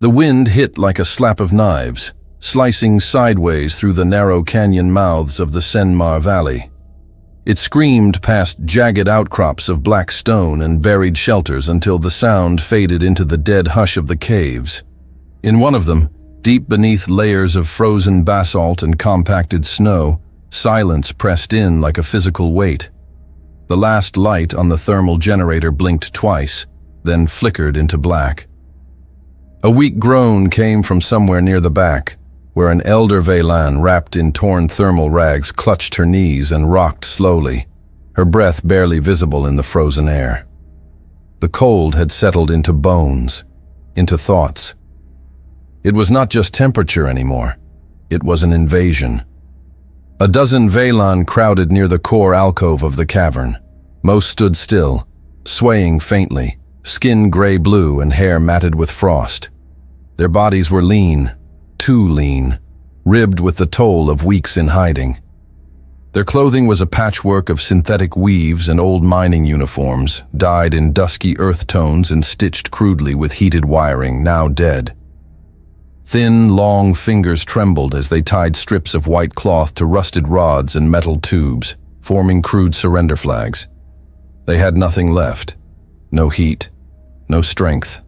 The wind hit like a slap of knives, slicing sideways through the narrow canyon mouths of the Senmar Valley. It screamed past jagged outcrops of black stone and buried shelters until the sound faded into the dead hush of the caves. In one of them, deep beneath layers of frozen basalt and compacted snow, silence pressed in like a physical weight. The last light on the thermal generator blinked twice, then flickered into black. A weak groan came from somewhere near the back, where an elder Veylan wrapped in torn thermal rags clutched her knees and rocked slowly, her breath barely visible in the frozen air. The cold had settled into bones, into thoughts. It was not just temperature anymore. It was an invasion. A dozen Veylan crowded near the core alcove of the cavern. Most stood still, swaying faintly, skin gray-blue and hair matted with frost. Their bodies were lean, too lean, ribbed with the toll of weeks in hiding. Their clothing was a patchwork of synthetic weaves and old mining uniforms, dyed in dusky earth tones and stitched crudely with heated wiring, now dead. Thin, long fingers trembled as they tied strips of white cloth to rusted rods and metal tubes, forming crude surrender flags. They had nothing left. No heat, no strength,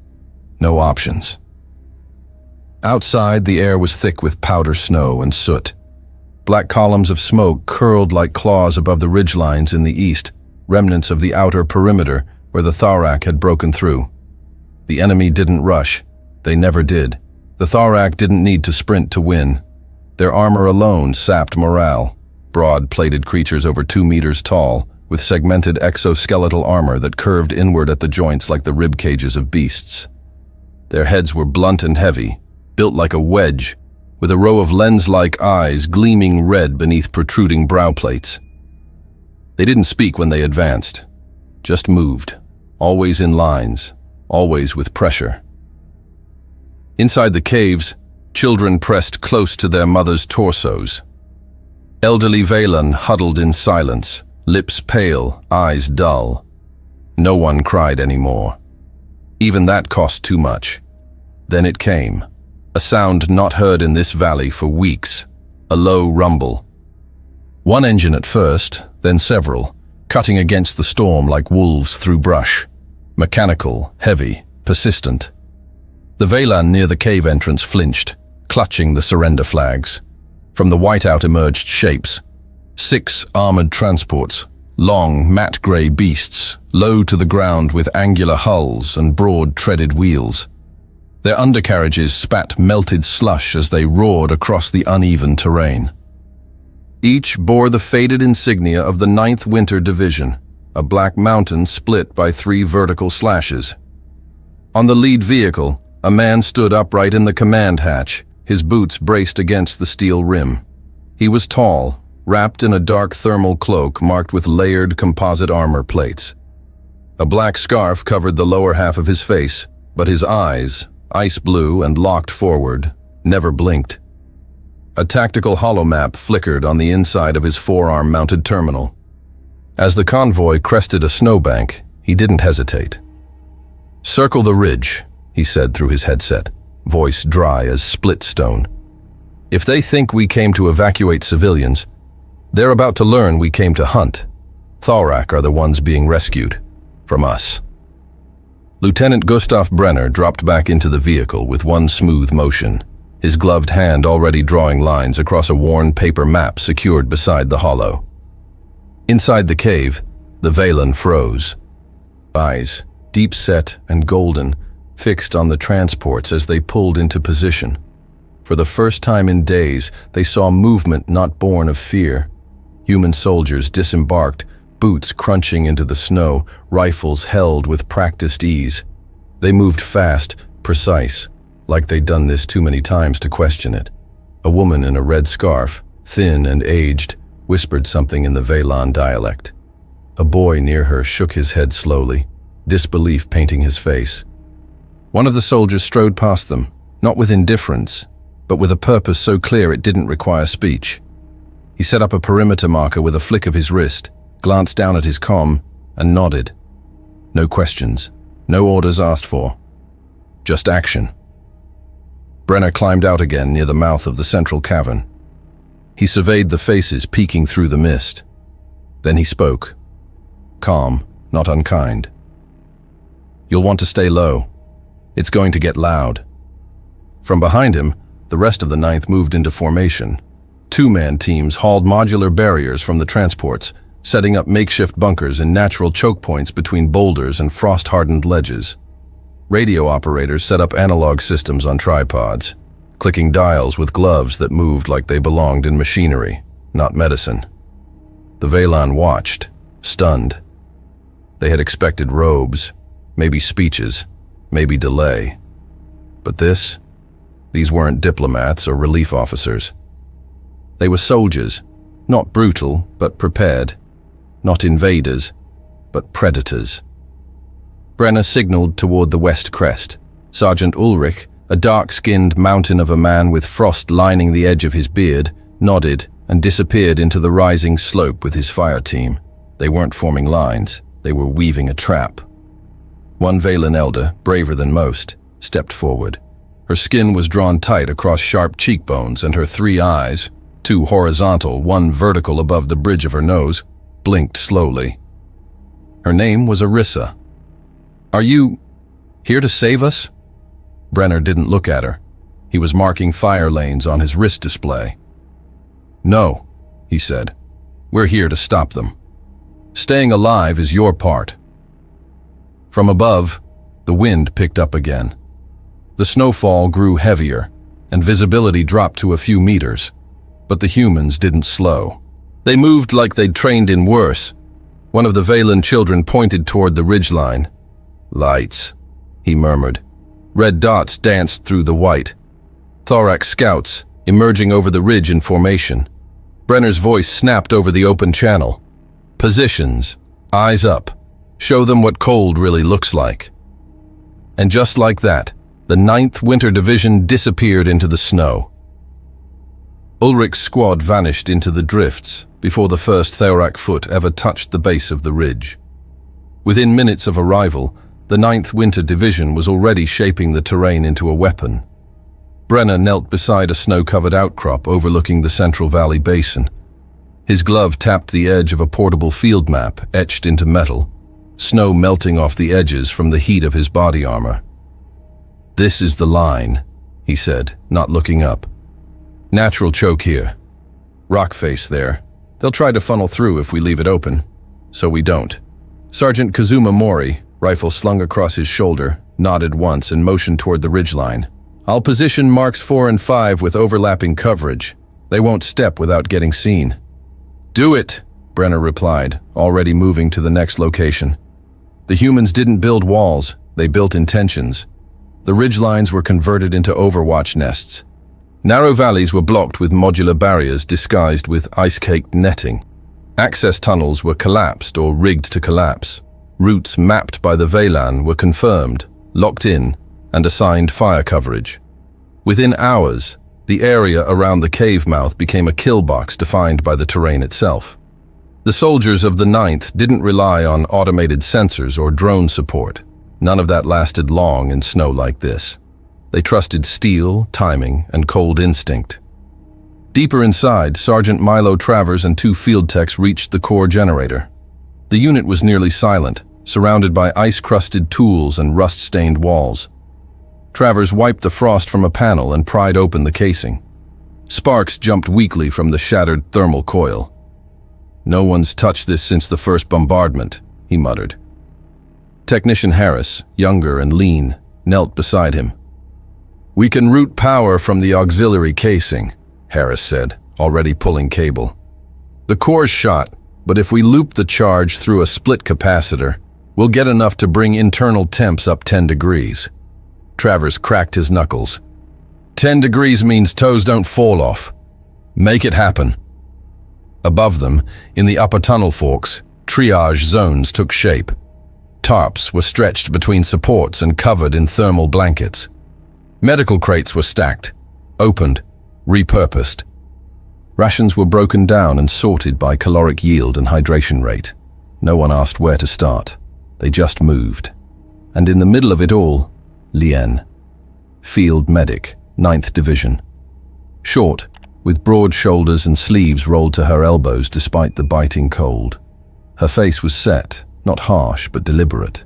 no options. Outside, the air was thick with powder snow and soot. Black columns of smoke curled like claws above the ridgelines in the east, remnants of the outer perimeter where the Tharak had broken through. The enemy didn't rush. They never did. The Tharak didn't need to sprint to win. Their armor alone sapped morale. Broad-plated creatures over 2 meters tall, with segmented exoskeletal armor that curved inward at the joints like the rib cages of beasts. Their heads were blunt and heavy, built like a wedge, with a row of lens-like eyes gleaming red beneath protruding brow plates. They didn't speak when they advanced, just moved, always in lines, always with pressure. Inside the caves, children pressed close to their mothers' torsos. Elderly Veylan huddled in silence, lips pale, eyes dull. No one cried anymore. Even that cost too much. Then it came. A sound not heard in this valley for weeks, a low rumble. One engine at first, then several, cutting against the storm like wolves through brush. Mechanical, heavy, persistent. The Veylan near the cave entrance flinched, clutching the surrender flags. From the whiteout emerged shapes. 6 armored transports, long, matte gray beasts, low to the ground with angular hulls and broad treaded wheels. Their undercarriages spat melted slush as they roared across the uneven terrain. Each bore the faded insignia of the 9th Winter Division, a black mountain split by 3 vertical slashes. On the lead vehicle, a man stood upright in the command hatch, his boots braced against the steel rim. He was tall, wrapped in a dark thermal cloak marked with layered composite armor plates. A black scarf covered the lower half of his face, but his eyes, ice blue and locked forward, never blinked. A tactical holomap flickered on the inside of his forearm-mounted terminal. As the convoy crested a snowbank, he didn't hesitate. "Circle the ridge," he said through his headset, voice dry as split stone. "If they think we came to evacuate civilians, they're about to learn we came to hunt. Tharak are the ones being rescued. From us." Lieutenant Gustav Brenner dropped back into the vehicle with one smooth motion, his gloved hand already drawing lines across a worn paper map secured beside the hollow. Inside the cave, the Veylan froze. Eyes, deep-set and golden, fixed on the transports as they pulled into position. For the first time in days, they saw movement not born of fear. Human soldiers disembarked, boots crunching into the snow, rifles held with practiced ease. They moved fast, precise, like they'd done this too many times to question it. A woman in a red scarf, thin and aged, whispered something in the Veylan dialect. A boy near her shook his head slowly, disbelief painting his face. One of the soldiers strode past them, not with indifference, but with a purpose so clear it didn't require speech. He set up a perimeter marker with a flick of his wrist, glanced down at his comm, and nodded. No questions, no orders asked for. Just action. Brenner climbed out again near the mouth of the central cavern. He surveyed the faces peeking through the mist. Then he spoke. Calm, not unkind. You'll want to stay low. It's going to get loud. From behind him, the rest of the Ninth moved into formation. Two-man teams hauled modular barriers from the transports, setting up makeshift bunkers in natural choke points between boulders and frost-hardened ledges. Radio operators set up analog systems on tripods, clicking dials with gloves that moved like they belonged in machinery, not medicine. The Veylan watched, stunned. They had expected robes, maybe speeches, maybe delay. But these weren't diplomats or relief officers. They were soldiers, not brutal, but prepared. Not invaders, but predators. Brenner signaled toward the west crest. Sergeant Ulrich, a dark-skinned mountain of a man with frost lining the edge of his beard, nodded and disappeared into the rising slope with his fire team. They weren't forming lines, they were weaving a trap. One Veylan elder, braver than most, stepped forward. Her skin was drawn tight across sharp cheekbones, and her 3 eyes, 2 horizontal, 1 vertical above the bridge of her nose, blinked slowly. Her name was Arissa. "Are you here to save us?" Brenner didn't look at her. He was marking fire lanes on his wrist display. "No," he said. "We're here to stop them. Staying alive is your part." From above, the wind picked up again. The snowfall grew heavier, and visibility dropped to a few meters. But the humans didn't slow. They moved like they'd trained in worse. One of the Veylan children pointed toward the ridgeline. "Lights," he murmured. Red dots danced through the white. Thorax scouts, emerging over the ridge in formation. Brenner's voice snapped over the open channel. "Positions. Eyes up. Show them what cold really looks like." And just like that, the 9th Winter Division disappeared into the snow. Ulrich's squad vanished into the drifts before the first Thorak foot ever touched the base of the ridge. Within minutes of arrival, the 9th Winter Division was already shaping the terrain into a weapon. Brenner knelt beside a snow-covered outcrop overlooking the Central Valley Basin. His glove tapped the edge of a portable field map etched into metal, snow melting off the edges from the heat of his body armor. "This is the line," he said, not looking up. "Natural choke here. Rock face there. They'll try to funnel through if we leave it open. So we don't." Sergeant Kazuma Mori, rifle slung across his shoulder, nodded once and motioned toward the ridgeline. "I'll position marks 4 and 5 with overlapping coverage. They won't step without getting seen." "Do it," Brenner replied, already moving to the next location. The humans didn't build walls, they built intentions. The ridgelines were converted into overwatch nests. Narrow valleys were blocked with modular barriers disguised with ice-caked netting. Access tunnels were collapsed or rigged to collapse. Routes mapped by the Veylan were confirmed, locked in, and assigned fire coverage. Within hours, the area around the cave mouth became a kill box defined by the terrain itself. The soldiers of the 9th didn't rely on automated sensors or drone support. None of that lasted long in snow like this. They trusted steel, timing, and cold instinct. Deeper inside, Sergeant Milo Travers and 2 field techs reached the core generator. The unit was nearly silent, surrounded by ice-crusted tools and rust-stained walls. Travers wiped the frost from a panel and pried open the casing. Sparks jumped weakly from the shattered thermal coil. "No one's touched this since the first bombardment," he muttered. Technician Harris, younger and lean, knelt beside him. "We can route power from the auxiliary casing," Harris said, already pulling cable. "The core's shot, but if we loop the charge through a split capacitor, we'll get enough to bring internal temps up 10 degrees. Travers cracked his knuckles. 10 degrees means toes don't fall off. Make it happen." Above them, in the upper tunnel forks, triage zones took shape. Tarps were stretched between supports and covered in thermal blankets. Medical crates were stacked, opened, repurposed. Rations were broken down and sorted by caloric yield and hydration rate. No one asked where to start. They just moved. And in the middle of it all, Lien. Field medic, Ninth Division. Short, with broad shoulders and sleeves rolled to her elbows despite the biting cold. Her face was set, not harsh but deliberate.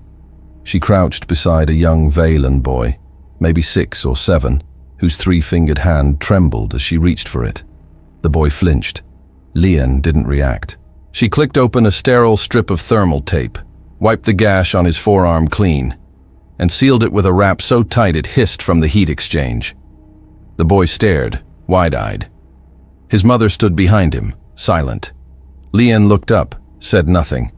She crouched beside a young Valen boy, maybe 6 or 7, whose 3-fingered hand trembled as she reached for it. The boy flinched. Lian didn't react. She clicked open a sterile strip of thermal tape, wiped the gash on his forearm clean, and sealed it with a wrap so tight it hissed from the heat exchange. The boy stared, wide-eyed. His mother stood behind him, silent. Lian looked up, said nothing.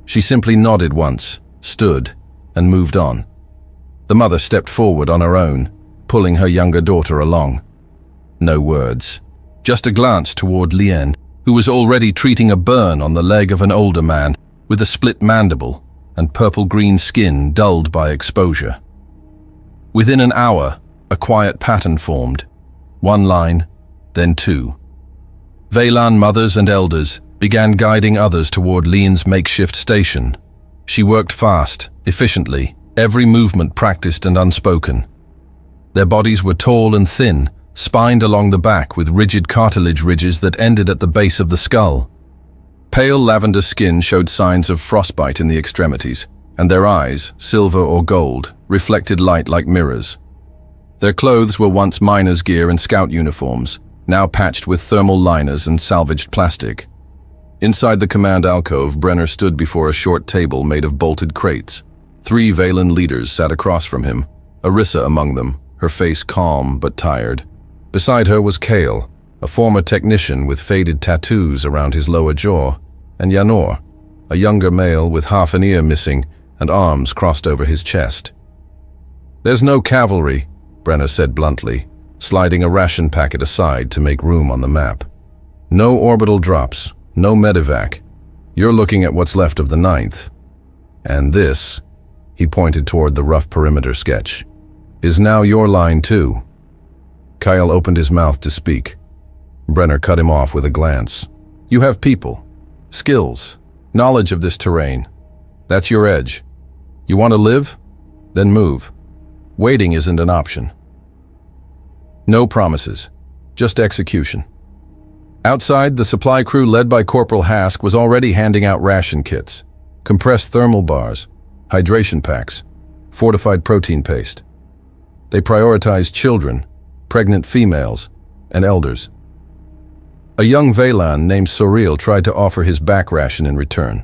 She simply nodded once, stood, and moved on. The mother stepped forward on her own, pulling her younger daughter along. No words, just a glance toward Lian, who was already treating a burn on the leg of an older man with a split mandible and purple-green skin dulled by exposure. Within an hour, a quiet pattern formed. 1 line, then 2. Valen mothers and elders began guiding others toward Lian's makeshift station. She worked fast, efficiently, every movement practiced and unspoken. Their bodies were tall and thin, spined along the back with rigid cartilage ridges that ended at the base of the skull. Pale lavender skin showed signs of frostbite in the extremities, and their eyes, silver or gold, reflected light like mirrors. Their clothes were once miners' gear and scout uniforms, now patched with thermal liners and salvaged plastic. Inside the command alcove, Brenner stood before a short table made of bolted crates. 3 Valen leaders sat across from him, Arissa among them, her face calm but tired. Beside her was Kale, a former technician with faded tattoos around his lower jaw, and Yanor, a younger male with half an ear missing and arms crossed over his chest. "There's no cavalry," Brenner said bluntly, sliding a ration packet aside to make room on the map. "No orbital drops, no medevac. You're looking at what's left of the 9th. And this," he pointed toward the rough perimeter sketch, "is now your line too." Kyle opened his mouth to speak. Brenner cut him off with a glance. "You have people, skills, knowledge of this terrain. That's your edge. You want to live? Then move. Waiting isn't an option. No promises, just execution." Outside, the supply crew led by Corporal Hask was already handing out ration kits, compressed thermal bars, hydration packs, fortified protein paste. They prioritized children, pregnant females, and elders. A young Valen named Soril tried to offer his back ration in return.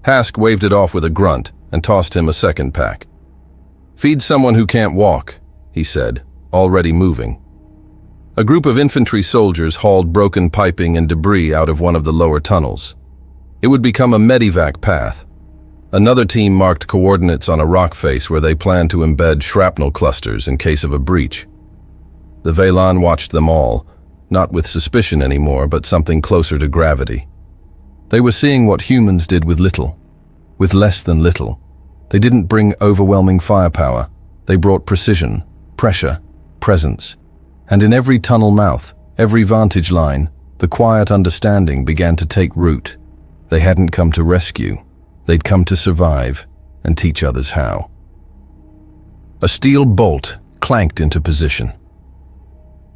Hask waved it off with a grunt and tossed him a second pack. "Feed someone who can't walk," he said, already moving. A group of infantry soldiers hauled broken piping and debris out of one of the lower tunnels. It would become a medevac path. Another team marked coordinates on a rock face where they planned to embed shrapnel clusters in case of a breach. The Valen watched them all, not with suspicion anymore, but something closer to gravity. They were seeing what humans did with little, with less than little. They didn't bring overwhelming firepower. They brought precision, pressure, presence. And in every tunnel mouth, every vantage line, the quiet understanding began to take root. They hadn't come to rescue. They'd come to survive and teach others how. A steel bolt clanked into position.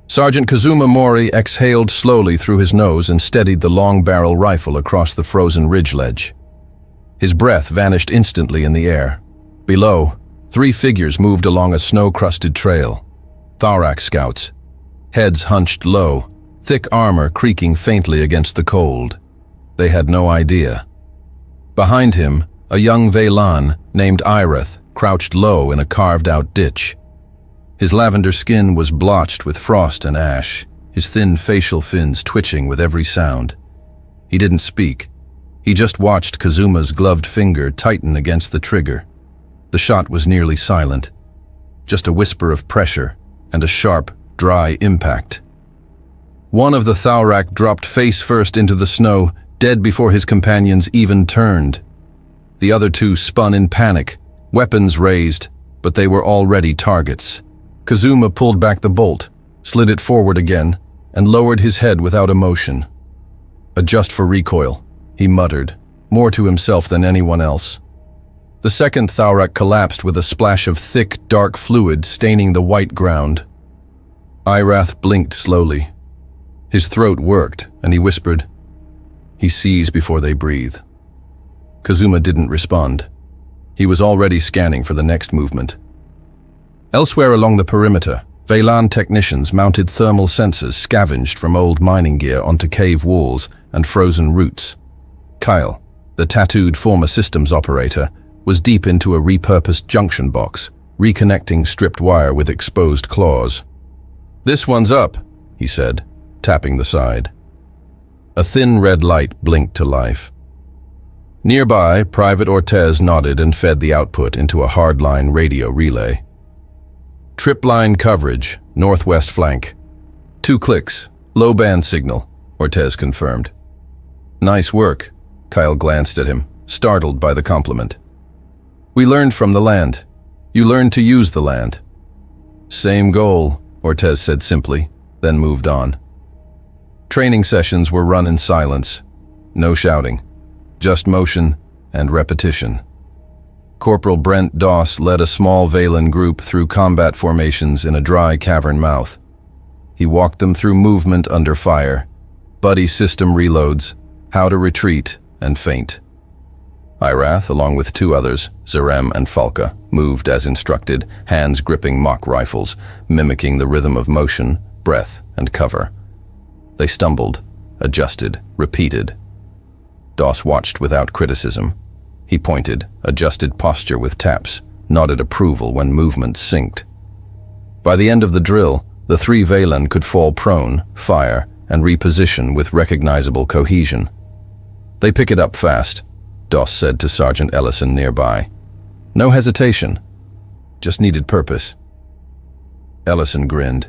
Sergeant Kazuma Mori exhaled slowly through his nose and steadied the long-barrel rifle across the frozen ridge ledge. His breath vanished instantly in the air. Below, 3 figures moved along a snow-crusted trail. Thorax scouts, heads hunched low, thick armor creaking faintly against the cold. They had no idea. Behind him, a young Valen named Irith crouched low in a carved-out ditch. His lavender skin was blotched with frost and ash, his thin facial fins twitching with every sound. He didn't speak. He just watched Kazuma's gloved finger tighten against the trigger. The shot was nearly silent. Just a whisper of pressure and a sharp, dry impact. One of the Thaurak dropped face first into the snow, dead before his companions even turned. The other 2 spun in panic, weapons raised, but they were already targets. Kazuma pulled back the bolt, slid it forward again, and lowered his head without emotion. "Adjust for recoil," he muttered, more to himself than anyone else. The second Thaurak collapsed with a splash of thick, dark fluid staining the white ground. Irath blinked slowly. His throat worked, and he whispered, "He sees before they breathe." Kazuma didn't respond. He was already scanning for the next movement. Elsewhere along the perimeter, Veylan technicians mounted thermal sensors scavenged from old mining gear onto cave walls and frozen roots. Kyle, the tattooed former systems operator, was deep into a repurposed junction box, reconnecting stripped wire with exposed claws. "This one's up," he said, tapping the side. A thin red light blinked to life. Nearby, Private Ortez nodded and fed the output into a hardline radio relay. "Trip line coverage, northwest flank. 2 clicks, low band signal," Ortez confirmed. "Nice work," Kyle glanced at him, startled by the compliment. "We learned from the land. You learned to use the land." "Same goal," Ortez said simply, then moved on. Training sessions were run in silence. No shouting, just motion and repetition. Corporal Brent Doss led a small Veylan group through combat formations in a dry cavern mouth. He walked them through movement under fire, buddy system reloads, how to retreat and feint. Irath, along with 2 others, Zarem and Falka, moved as instructed, hands gripping mock rifles, mimicking the rhythm of motion, breath, and cover. They stumbled, adjusted, repeated. Doss watched without criticism. He pointed, adjusted posture with taps, nodded approval when movement synced. By the end of the drill, the 3 Veylan could fall prone, fire, and reposition with recognizable cohesion. "They pick it up fast," Doss said to Sergeant Ellison nearby. "No hesitation. Just needed purpose." Ellison grinned.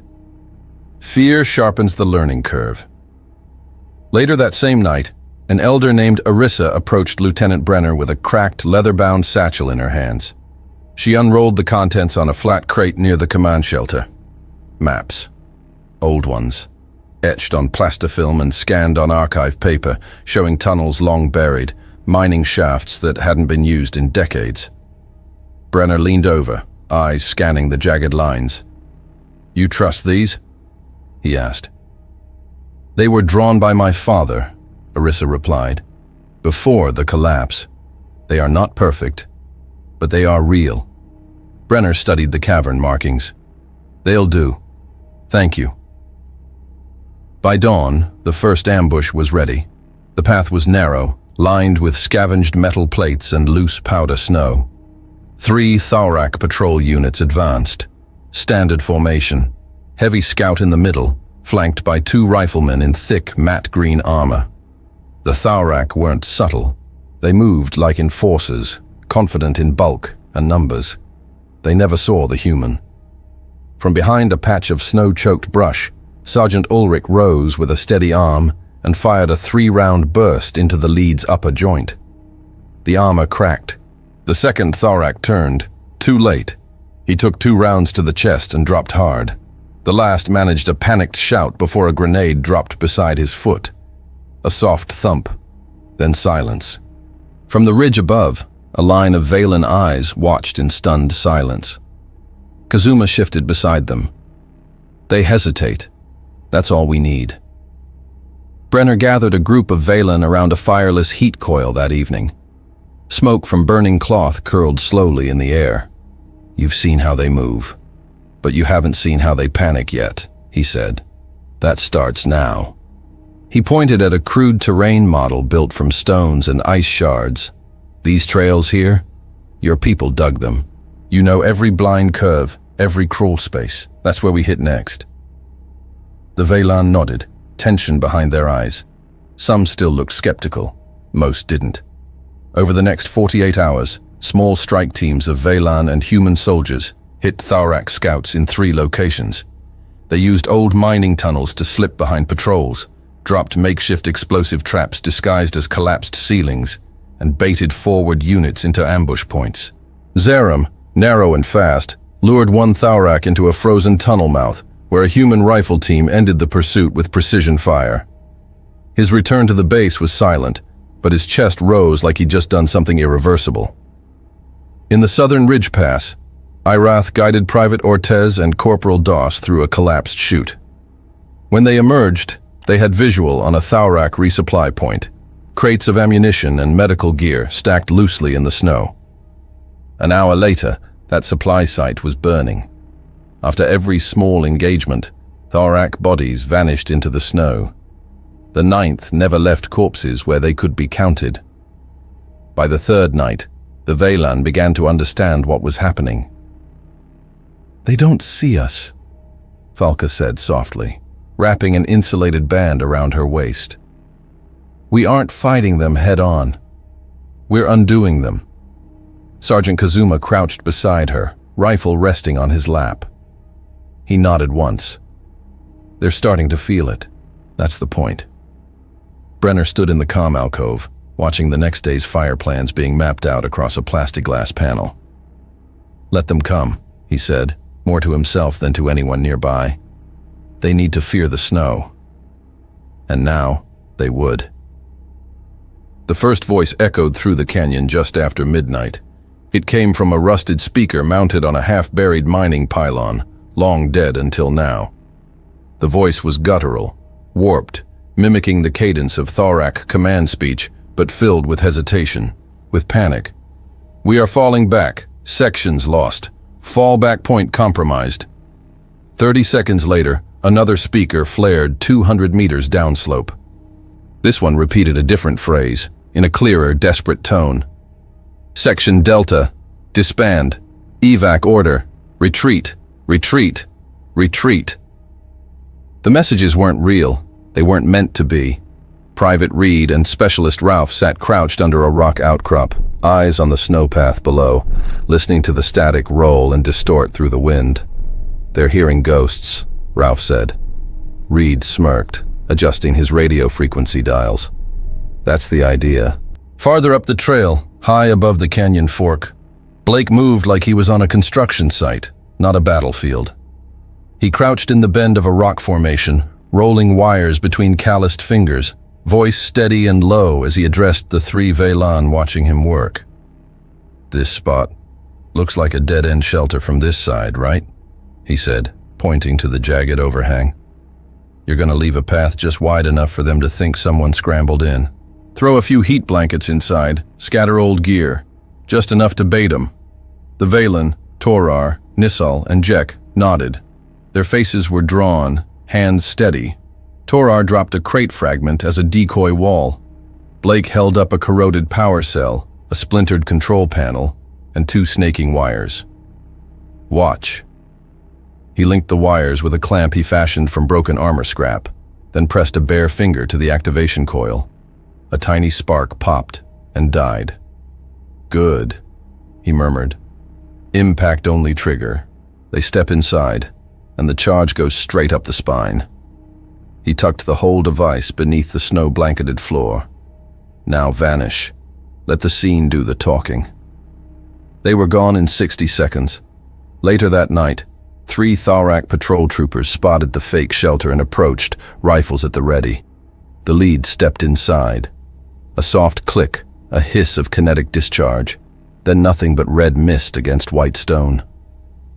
"Fear sharpens the learning curve." Later that same night, an elder named Arissa approached Lieutenant Brenner with a cracked, leather-bound satchel in her hands. She unrolled the contents on a flat crate near the command shelter. Maps. Old ones. Etched on plastifilm and scanned on archive paper, showing tunnels long buried, mining shafts that hadn't been used in decades. Brenner leaned over, eyes scanning the jagged lines. "You trust these?" he asked. "They were drawn by my father," Arissa replied, "before the collapse. They are not perfect, but they are real." Brenner studied the cavern markings. "They'll do. Thank you." By dawn, the first ambush was ready. The path was narrow, lined with scavenged metal plates and loose powder snow. 3 Thorak patrol units advanced. Standard formation. Heavy scout in the middle, flanked by 2 riflemen in thick matte green armor. The Thorak weren't subtle. They moved like enforcers, confident in bulk and numbers. They never saw the human. From behind a patch of snow-choked brush, Sergeant Ulrich rose with a steady arm and fired a 3-round burst into the lead's upper joint. The armor cracked. The second Thorak turned, too late. He took 2 rounds to the chest and dropped hard. The last managed a panicked shout before a grenade dropped beside his foot. A soft thump, then silence. From the ridge above, a line of Veylan eyes watched in stunned silence. Kazuma shifted beside them. "They hesitate. That's all we need." Brenner gathered a group of Veylan around a fireless heat coil that evening. Smoke from burning cloth curled slowly in the air. "You've seen how they move, but you haven't seen how they panic yet," he said. "That starts now." He pointed at a crude terrain model built from stones and ice shards. "These trails here? Your people dug them. You know every blind curve, every crawl space. That's where we hit next." The Veylan nodded, tension behind their eyes. Some still looked skeptical. Most didn't. Over the next 48 hours, small strike teams of Veylan and human soldiers hit Thorak scouts in 3 locations. They used old mining tunnels to slip behind patrols, dropped makeshift explosive traps disguised as collapsed ceilings, and baited forward units into ambush points. Zarem, narrow and fast, lured 1 Thorak into a frozen tunnel mouth, where a human rifle team ended the pursuit with precision fire. His return to the base was silent, but his chest rose like he'd just done something irreversible. In the southern ridge pass, Irath guided Private Ortez and Corporal Doss through a collapsed chute. When they emerged, they had visual on a Thaurak resupply point, crates of ammunition and medical gear stacked loosely in the snow. An hour later, that supply site was burning. After every small engagement, Thaurak bodies vanished into the snow. The 9th never left corpses where they could be counted. By the 3rd night, the Veylan began to understand what was happening. "They don't see us," Falka said softly, wrapping an insulated band around her waist. "We aren't fighting them head-on. We're undoing them." Sergeant Kazuma crouched beside her, rifle resting on his lap. He nodded once. "They're starting to feel it. That's the point." Brenner stood in the comm alcove, watching the next day's fire plans being mapped out across a plexiglass panel. "Let them come," he said, more to himself than to anyone nearby. "They need to fear the snow." And now, they would. The first voice echoed through the canyon just after midnight. It came from a rusted speaker mounted on a half-buried mining pylon, long dead until now. The voice was guttural, warped, mimicking the cadence of Thaurak command speech, but filled with hesitation, with panic. "We are falling back. Sections lost. Fallback point compromised." 30 seconds later, another speaker flared 200 meters downslope. This one repeated a different phrase, in a clearer, desperate tone. "Section Delta, disband. Evac order. Retreat. Retreat. Retreat." The messages weren't real. They weren't meant to be. Private Reed and Specialist Ralph sat crouched under a rock outcrop, eyes on the snowpath below, listening to the static roll and distort through the wind. "They're hearing ghosts," Ralph said. Reed smirked, adjusting his radio frequency dials. "That's the idea." Farther up the trail, high above the canyon fork, Blake moved like he was on a construction site, not a battlefield. He crouched in the bend of a rock formation, rolling wires between calloused fingers, voice steady and low as he addressed the 3 Veylan watching him work. "This spot looks like a dead-end shelter from this side, right?" he said, pointing to the jagged overhang. "You're going to leave a path just wide enough for them to think someone scrambled in. Throw a few heat blankets inside, scatter old gear, just enough to bait them." The Veylan, Torar, Nissal, and Jek nodded. Their faces were drawn, hands steady. Torar dropped a crate fragment as a decoy wall. Blake held up a corroded power cell, a splintered control panel, and 2 snaking wires. "Watch." He linked the wires with a clamp he fashioned from broken armor scrap, then pressed a bare finger to the activation coil. A tiny spark popped and died. "Good," he murmured. "Impact-only trigger. They step inside, and the charge goes straight up the spine." He tucked the whole device beneath the snow-blanketed floor. "Now vanish. Let the scene do the talking." They were gone in 60 seconds. Later that night, 3 Thaurak patrol troopers spotted the fake shelter and approached, rifles at the ready. The lead stepped inside. A soft click, a hiss of kinetic discharge, then nothing but red mist against white stone.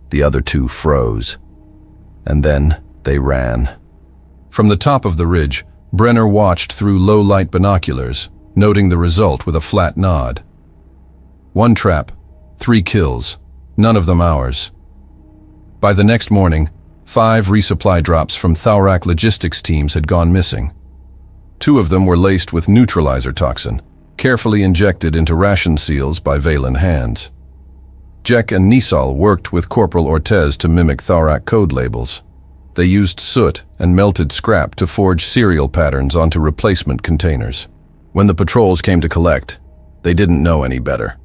The other 2 froze. And then they ran. From the top of the ridge, Brenner watched through low-light binoculars, noting the result with a flat nod. 1 trap, 3 kills, none of them ours. By the next morning, 5 resupply drops from Thaurak logistics teams had gone missing. 2 of them were laced with neutralizer toxin, carefully injected into ration seals by Veylan hands. Jek and Nissal worked with Corporal Ortez to mimic Thaurak code labels. They used soot and melted scrap to forge serial patterns onto replacement containers. When the patrols came to collect, they didn't know any better.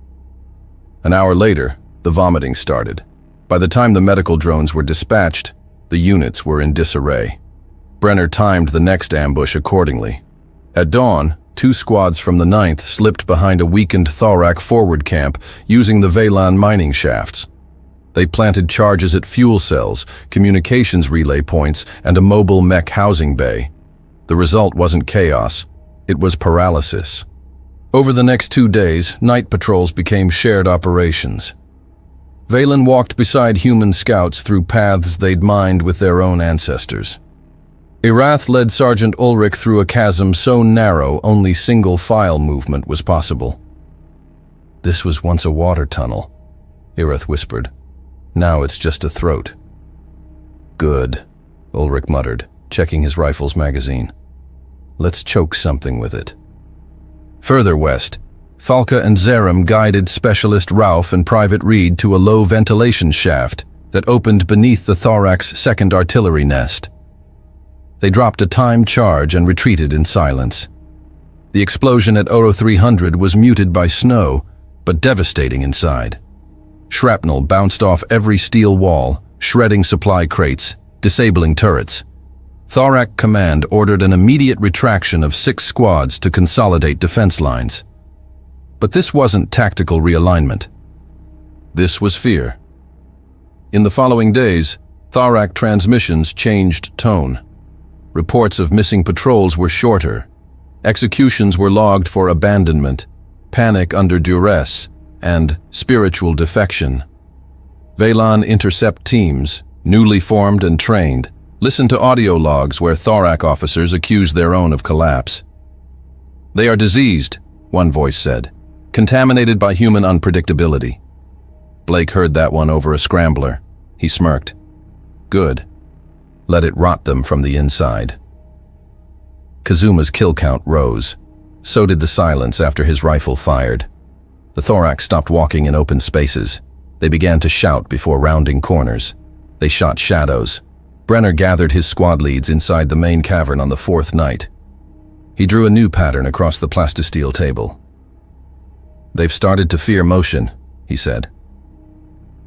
An hour later, the vomiting started. By the time the medical drones were dispatched, the units were in disarray. Brenner timed the next ambush accordingly. At dawn, 2 squads from the 9th slipped behind a weakened Thaurak forward camp using the Veylan mining shafts. They planted charges at fuel cells, communications relay points, and a mobile mech housing bay. The result wasn't chaos, it was paralysis. Over the next 2 days, night patrols became shared operations. Veylan walked beside human scouts through paths they'd mined with their own ancestors. Erath led Sergeant Ulrich through a chasm so narrow only single file movement was possible. "This was once a water tunnel," Erath whispered. "Now it's just a throat." "Good," Ulrich muttered, checking his rifle's magazine. "Let's choke something with it." Further west, Falca and Zerum guided Specialist Ralph and Private Reed to a low ventilation shaft that opened beneath the thorax second artillery nest. They dropped a timed charge and retreated in silence. The explosion at Oro 300 was muted by snow, but devastating inside. Shrapnel bounced off every steel wall, shredding supply crates, disabling turrets. Thorak Command ordered an immediate retraction of 6 squads to consolidate defense lines. But this wasn't tactical realignment. This was fear. In the following days, Thorak transmissions changed tone. Reports of missing patrols were shorter. Executions were logged for abandonment, panic under duress, and spiritual defection. Velan intercept teams, newly formed and trained, listened to audio logs where Thorak officers accused their own of collapse. "They are diseased," one voice said, "contaminated by human unpredictability." Blake heard that one over a scrambler. He smirked. "Good. Let it rot them from the inside." Kazuma's kill count rose. So did the silence after his rifle fired. The Thorax stopped walking in open spaces. They began to shout before rounding corners. They shot shadows. Brenner gathered his squad leads inside the main cavern on the 4th night. He drew a new pattern across the plastisteel table. "They've started to fear motion," he said.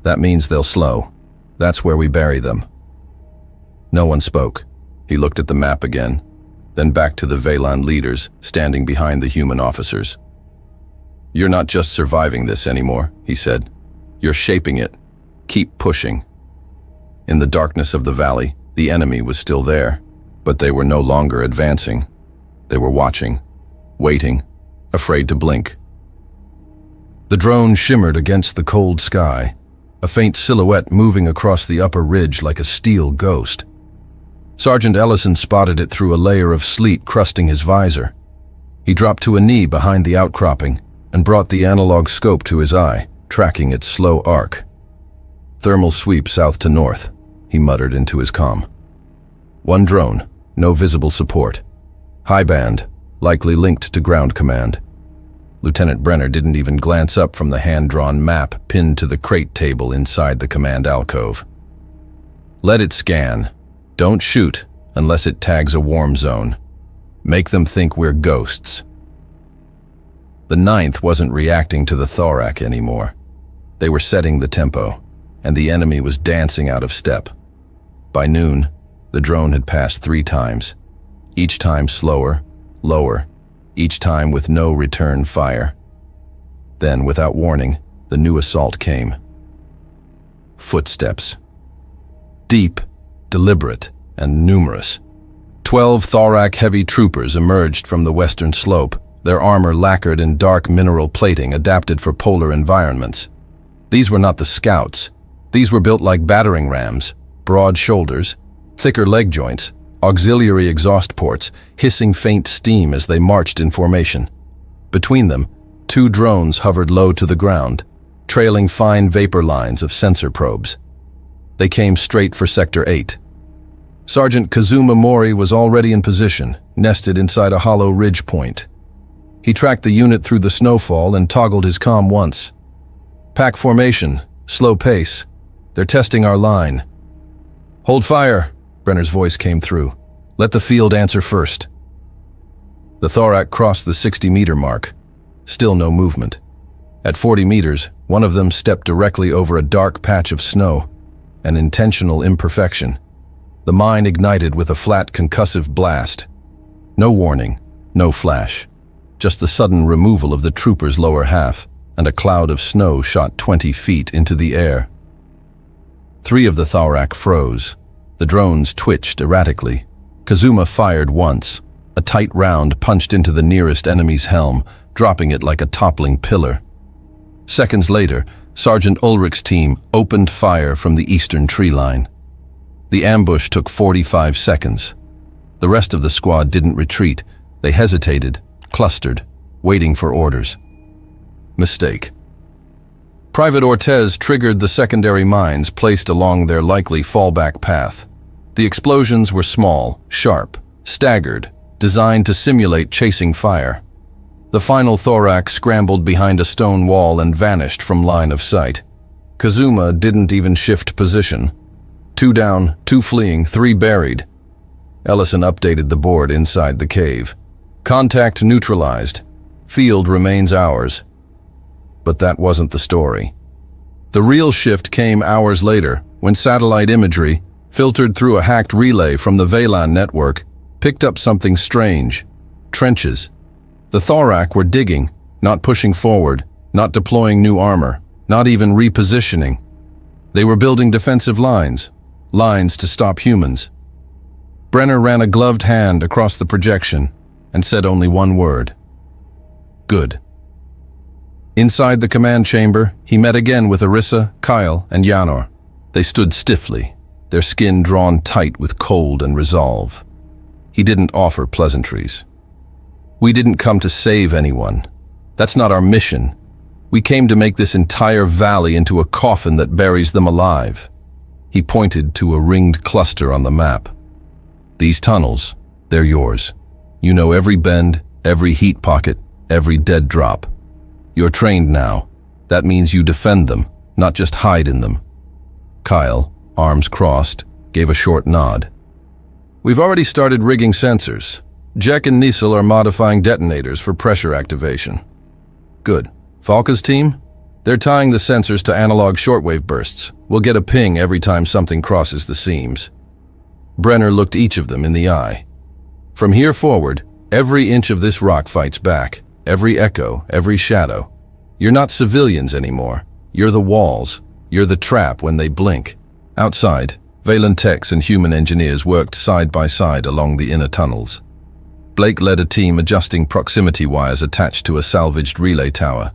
"That means they'll slow. That's where we bury them." No one spoke. He looked at the map again, then back to the Velan leaders standing behind the human officers. "You're not just surviving this anymore," he said. "You're shaping it. Keep pushing." In the darkness of the valley, the enemy was still there, but they were no longer advancing. They were watching, waiting, afraid to blink. The drone shimmered against the cold sky, a faint silhouette moving across the upper ridge like a steel ghost. Sergeant Ellison spotted it through a layer of sleet crusting his visor. He dropped to a knee behind the outcropping and brought the analog scope to his eye, tracking its slow arc. "Thermal sweep south to north," he muttered into his comm. One drone, no visible support. High band, likely linked to ground command. Lieutenant Brenner didn't even glance up from the hand-drawn map pinned to the crate table inside the command alcove. "Let it scan. Don't shoot unless it tags a warm zone. Make them think we're ghosts." The 9th wasn't reacting to the Thorak anymore. They were setting the tempo, and the enemy was dancing out of step. By noon, the drone had passed 3 times, each time slower, lower, each time with no return fire. Then, without warning, the new assault came. Footsteps. Deep, deliberate, and numerous. 12 Thorak heavy troopers emerged from the western slope, their armor lacquered in dark mineral plating adapted for polar environments. These were not the scouts. These were built like battering rams, broad shoulders, thicker leg joints, auxiliary exhaust ports, hissing faint steam as they marched in formation. Between them, 2 drones hovered low to the ground, trailing fine vapor lines of sensor probes. They came straight for Sector 8. Sergeant Kazuma Mori was already in position, nested inside a hollow ridge point. He tracked the unit through the snowfall and toggled his comm once. "Pack formation, slow pace. They're testing our line." "Hold fire," Brenner's voice came through. "Let the field answer first." The Thorak crossed the 60-meter mark. Still no movement. At 40 meters, one of them stepped directly over a dark patch of snow, an intentional imperfection. The mine ignited with a flat concussive blast. No warning, no flash. Just the sudden removal of the trooper's lower half, and a cloud of snow shot 20 feet into the air. 3 of the Thorak froze. The drones twitched erratically. Kazuma fired once. A tight round punched into the nearest enemy's helm, dropping it like a toppling pillar. Seconds later, Sergeant Ulrich's team opened fire from the eastern tree line. The ambush took 45 seconds. The rest of the squad didn't retreat. They hesitated, clustered, waiting for orders. Mistake. Private Ortez triggered the secondary mines placed along their likely fallback path. The explosions were small, sharp, staggered, designed to simulate chasing fire. The final thorax scrambled behind a stone wall and vanished from line of sight. Kazuma didn't even shift position. 2 down, 2 fleeing, 3 buried. Ellison updated the board inside the cave. Contact neutralized. Field remains ours. But that wasn't the story. The real shift came hours later, when satellite imagery, filtered through a hacked relay from the VLAN network, picked up something strange. Trenches. The thorax were digging, not pushing forward, not deploying new armor, not even repositioning. They were building defensive lines to stop humans. Brenner ran a gloved hand across the projection and said only one word. Good. Inside the command chamber, he met again with Arissa, Kyle, and Yanor. They stood stiffly, their skin drawn tight with cold and resolve. He didn't offer pleasantries. We didn't come to save anyone. That's not our mission. We came to make this entire valley into a coffin that buries them alive. He pointed to a ringed cluster on the map. These tunnels, they're yours. You know every bend, every heat pocket, every dead drop. You're trained now. That means you defend them, not just hide in them. Kyle, arms crossed, gave a short nod. We've already started rigging sensors. Jack and Niesel are modifying detonators for pressure activation. Good. Falca's team? They're tying the sensors to analog shortwave bursts. We'll get a ping every time something crosses the seams. Brenner looked each of them in the eye. From here forward, every inch of this rock fights back. Every echo, every shadow. You're not civilians anymore. You're the walls. You're the trap when they blink. Outside, Valen techs and human engineers worked side by side along the inner tunnels. Blake led a team adjusting proximity wires attached to a salvaged relay tower.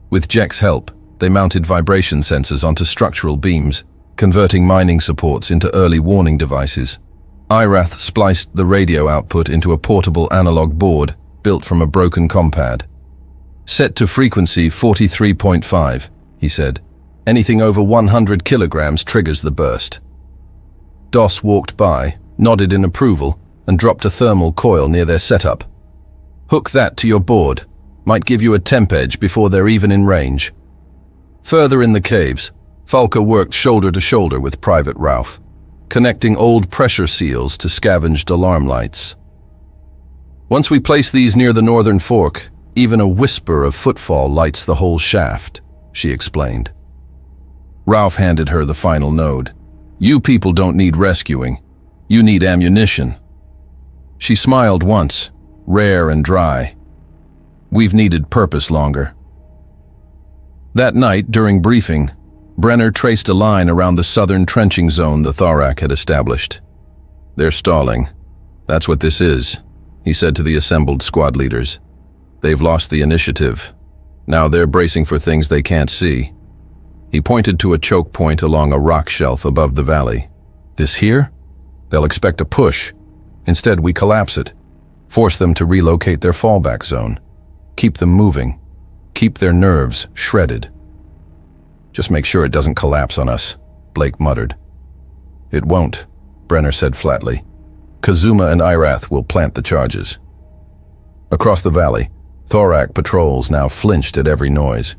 With Jack's help, they mounted vibration sensors onto structural beams, converting mining supports into early warning devices. Irath spliced the radio output into a portable analog board built from a broken compad. Set to frequency 43.5, he said. Anything over 100 kilograms triggers the burst. Doss walked by, nodded in approval, and dropped a thermal coil near their setup. Hook that to your board. Might give you a temp edge before they're even in range. Further in the caves, Falca worked shoulder to shoulder with Private Ralph, connecting old pressure seals to scavenged alarm lights. Once we place these near the northern fork, even a whisper of footfall lights the whole shaft, she explained. Ralph handed her the final node. You people don't need rescuing. You need ammunition. She smiled once, rare and dry. We've needed purpose longer. That night, during briefing, Brenner traced a line around the southern trenching zone the thorax had established. They're stalling. That's what this is, he said to the assembled squad leaders. They've lost the initiative. Now they're bracing for things they can't see. He pointed to a choke point along a rock shelf above the valley. This here? They'll expect a push. Instead, we collapse it. Force them to relocate their fallback zone. Keep them moving. Keep their nerves shredded. Just make sure it doesn't collapse on us, Blake muttered. It won't, Brenner said flatly. Kazuma and Irath will plant the charges. Across the valley, thorax patrols now flinched at every noise.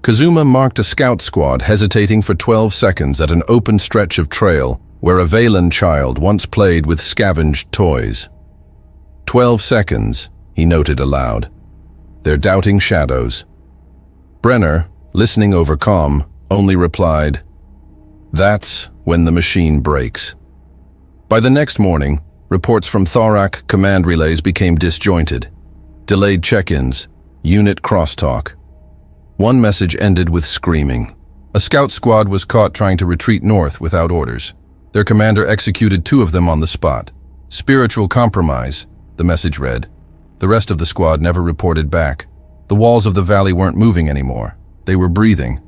Kazuma marked a scout squad hesitating for 12 seconds at an open stretch of trail where a Valen child once played with scavenged toys. 12 seconds, he noted aloud. Their doubting shadows. Brenner, listening over comm, only replied, "That's when the machine breaks." By the next morning, reports from thorax command relays became disjointed. Delayed check-ins, unit crosstalk. One message ended with screaming. A scout squad was caught trying to retreat north without orders. Their commander executed 2 of them on the spot. Spiritual compromise, the message read. The rest of the squad never reported back. The walls of the valley weren't moving anymore. They were breathing.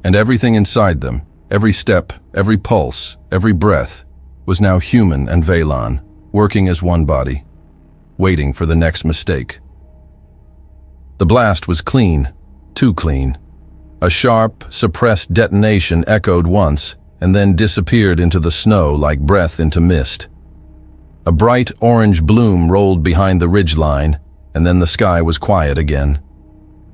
And everything inside them, every step, every pulse, every breath, was now human and Valen, working as one body, waiting for the next mistake. The blast was clean, too clean. A sharp, suppressed detonation echoed once and then disappeared into the snow like breath into mist. A bright orange bloom rolled behind the ridgeline, and then the sky was quiet again.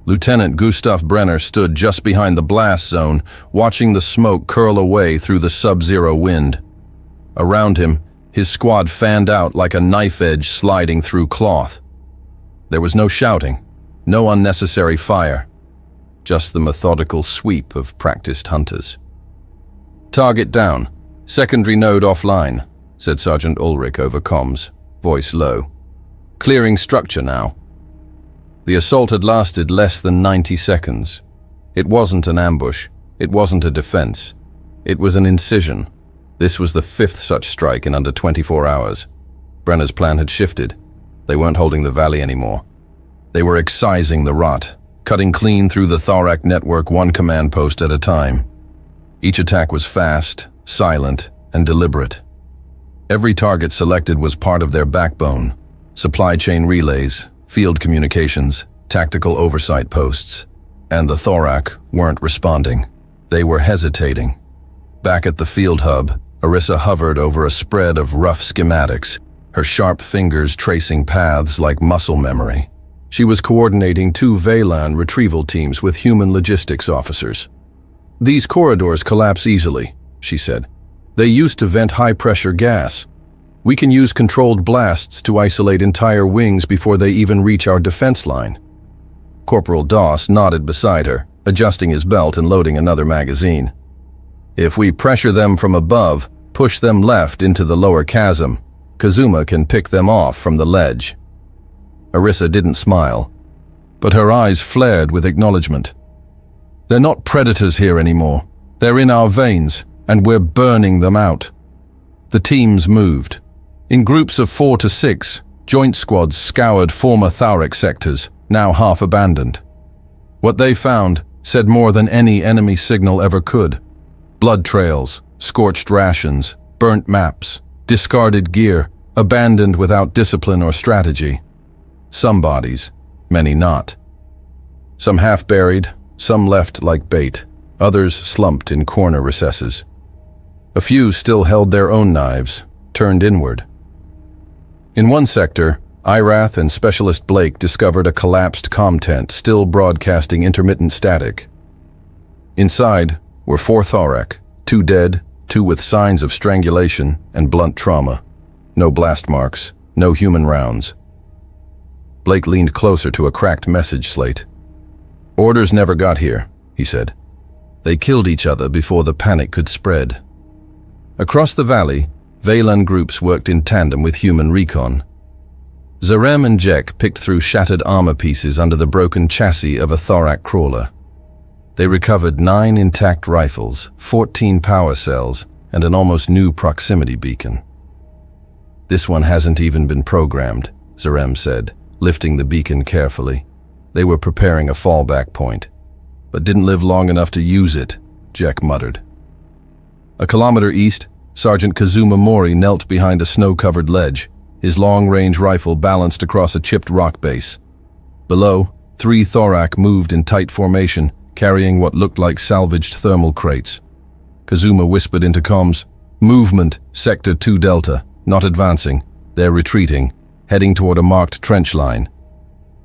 Lieutenant Gustav Brenner stood just behind the blast zone, watching the smoke curl away through the sub-zero wind. Around him, his squad fanned out like a knife edge sliding through cloth. There was no shouting, no unnecessary fire, just the methodical sweep of practiced hunters. "Target down. Secondary node offline," said Sergeant Ulrich over comms, voice low. "Clearing structure now." The assault had lasted less than 90 seconds. It wasn't an ambush. It wasn't a defense. It was an incision. This was the 5th such strike in under 24 hours. Brenner's plan had shifted. They weren't holding the valley anymore. They were excising the rot, cutting clean through the Thorak network one command post at a time. Each attack was fast, silent, and deliberate. Every target selected was part of their backbone: supply chain relays, field communications, tactical oversight posts. And the Thorak weren't responding. They were hesitating. Back at the field hub, Arissa hovered over a spread of rough schematics, her sharp fingers tracing paths like muscle memory. She was coordinating 2 Veylan retrieval teams with human logistics officers. "These corridors collapse easily," she said. "They used to vent high-pressure gas. We can use controlled blasts to isolate entire wings before they even reach our defense line." Corporal Doss nodded beside her, adjusting his belt and loading another magazine. "If we pressure them from above, push them left into the lower chasm, Kazuma can pick them off from the ledge." Arissa didn't smile, but her eyes flared with acknowledgement. "They're not predators here anymore. They're in our veins, and we're burning them out." The teams moved. In groups of 4 to 6, joint squads scoured former Thorak sectors, now half abandoned. What they found said more than any enemy signal ever could. Blood trails, scorched rations, burnt maps, discarded gear, abandoned without discipline or strategy. Some bodies, many not. Some half-buried, some left like bait, others slumped in corner recesses. A few still held their own knives, turned inward. In one sector, Irath and Specialist Blake discovered a collapsed comm tent still broadcasting intermittent static. Inside were 4 Thorak, 2 dead, 2 with signs of strangulation and blunt trauma. No blast marks, no human rounds. Blake leaned closer to a cracked message slate. "Orders never got here," he said. "They killed each other before the panic could spread." Across the valley, Veylan groups worked in tandem with human recon. Zarem and Jek picked through shattered armor pieces under the broken chassis of a Thorak crawler. They recovered 9 intact rifles, 14 power cells, and an almost new proximity beacon. "This one hasn't even been programmed," Zarem said, lifting the beacon carefully. "They were preparing a fallback point, but didn't live long enough to use it," Jek muttered. A kilometer east, Sergeant Kazuma Mori knelt behind a snow-covered ledge, his long-range rifle balanced across a chipped rock base. Below, 3 Thorak moved in tight formation, carrying what looked like salvaged thermal crates. Kazuma whispered into comms, "Movement, Sector 2 Delta, not advancing. They're retreating, heading toward a marked trench line."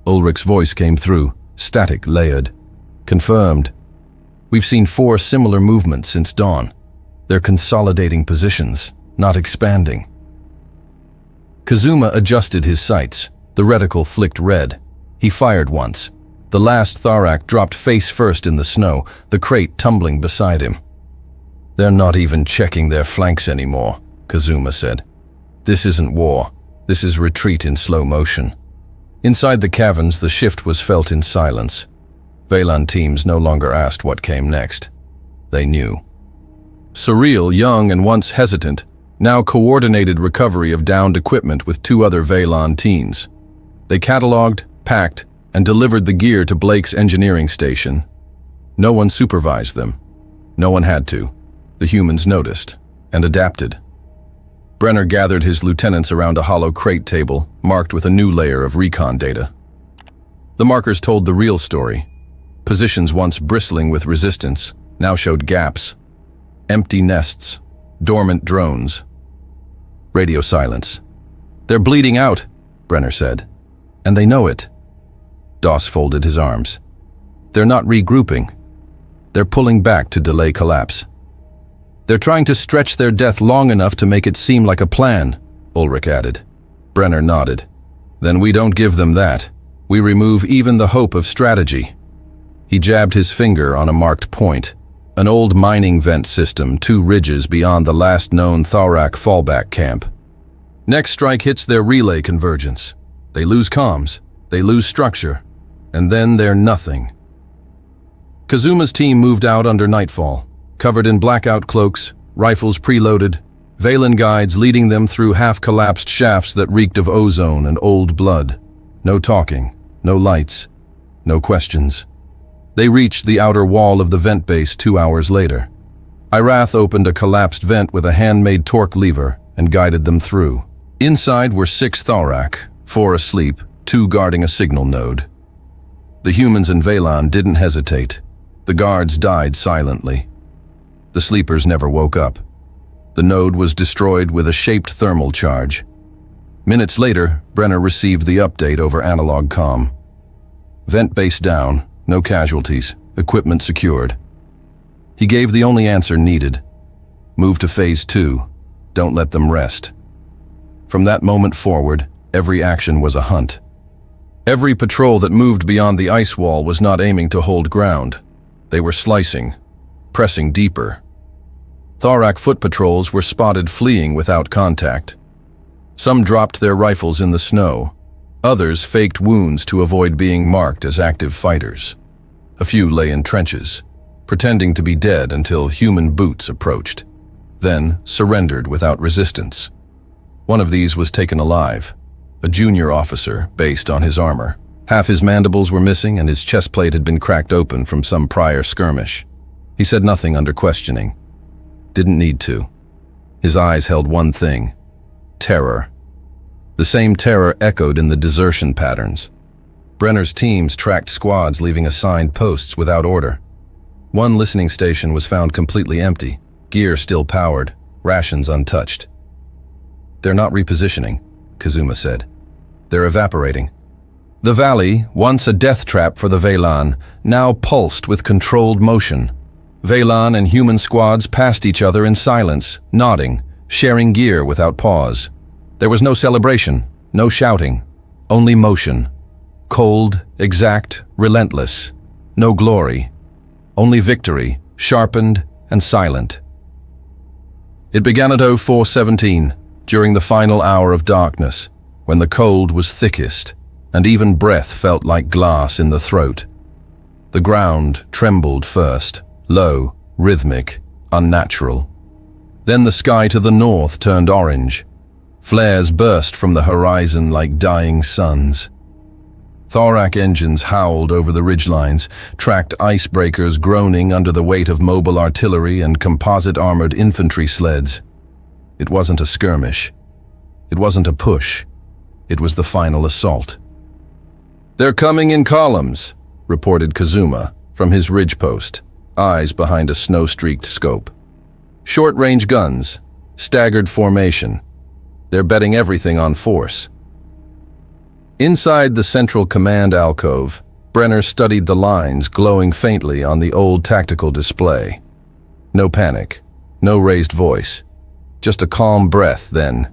Ulrich's voice came through, static, layered. "Confirmed. We've seen 4 similar movements since dawn. They're consolidating positions, not expanding." Kazuma adjusted his sights. The reticle flicked red. He fired once. The last Thorak dropped face first in the snow, the crate tumbling beside him. "They're not even checking their flanks anymore," Kazuma said. "This isn't war. This is retreat in slow motion." Inside the caverns, the shift was felt in silence. Veylan teams no longer asked what came next. They knew. Surreal, young and once hesitant, now coordinated recovery of downed equipment with 2 other Veylan teens. They cataloged, packed, and delivered the gear to Blake's engineering station. No one supervised them. No one had to. The humans noticed and adapted. Brenner gathered his lieutenants around a hollow crate table, marked with a new layer of recon data. The markers told the real story. Positions once bristling with resistance now showed gaps, empty nests, dormant drones. Radio silence. "They're bleeding out," Brenner said. "And they know it." Doss folded his arms. "They're not regrouping. They're pulling back to delay collapse. They're trying to stretch their death long enough to make it seem like a plan," Ulrich added. Brenner nodded. "Then we don't give them that. We remove even the hope of strategy." He jabbed his finger on a marked point, an old mining vent system 2 ridges beyond the last known Thorak fallback camp. "Next strike hits their relay convergence. They lose comms, they lose structure, and then they're nothing." Kazuma's team moved out under nightfall, covered in blackout cloaks, rifles preloaded, Valen guides leading them through half-collapsed shafts that reeked of ozone and old blood. No talking, no lights, no questions. They reached the outer wall of the vent base 2 hours later. Irath opened a collapsed vent with a handmade torque lever and guided them through. Inside were 6 Thorak, 4 asleep, 2 guarding a signal node. The humans and Valan didn't hesitate. The guards died silently. The sleepers never woke up. The node was destroyed with a shaped thermal charge. Minutes later, Brenner received the update over analog comm. Vent base down, no casualties, equipment secured. He gave the only answer needed. Move to Phase 2. Don't let them rest. From that moment forward, every action was a hunt. Every patrol that moved beyond the ice wall was not aiming to hold ground. They were slicing, pressing deeper. Thorak foot patrols were spotted fleeing without contact. Some dropped their rifles in the snow. Others faked wounds to avoid being marked as active fighters. A few lay in trenches, pretending to be dead until human boots approached, then surrendered without resistance. One of these was taken alive, a junior officer based on his armor. Half his mandibles were missing and his chest plate had been cracked open from some prior skirmish. He said nothing under questioning. Didn't need to. His eyes held one thing: terror. The same terror echoed in the desertion patterns. Brenner's teams tracked squads leaving assigned posts without order. One listening station was found completely empty, gear still powered, rations untouched. "They're not repositioning," Kazuma said. "They're evaporating." The valley, once a death trap for the Valan, now pulsed with controlled motion. Valan and human squads passed each other in silence, nodding, sharing gear without pause. There was no celebration, no shouting, only motion. Cold, exact, relentless. No glory, only victory, sharpened and silent. It began at 04:17, during the final hour of darkness, when the cold was thickest, and even breath felt like glass in the throat. The ground trembled first, low, rhythmic, unnatural. Then the sky to the north turned orange. Flares burst from the horizon like dying suns. Thorak engines howled over the ridgelines, tracked icebreakers groaning under the weight of mobile artillery and composite-armored infantry sleds. It wasn't a skirmish. It wasn't a push. It was the final assault. "They're coming in columns," reported Kazuma from his ridge post, eyes behind a snow-streaked scope. "Short-range guns, staggered formation. They're betting everything on force." Inside the central command alcove, Brenner studied the lines glowing faintly on the old tactical display. No panic, no raised voice, just a calm breath then.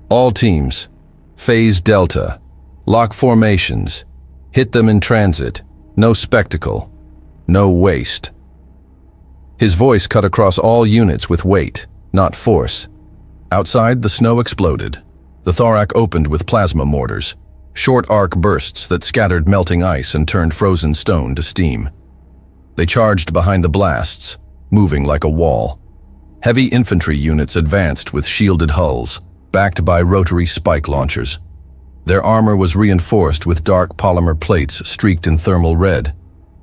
"All teams, Phase Delta, lock formations, hit them in transit, no spectacle, no waste." His voice cut across all units with weight, not force. Outside, the snow exploded. The Thorak opened with plasma mortars, short arc bursts that scattered melting ice and turned frozen stone to steam. They charged behind the blasts, moving like a wall. Heavy infantry units advanced with shielded hulls, backed by rotary spike launchers. Their armor was reinforced with dark polymer plates streaked in thermal red.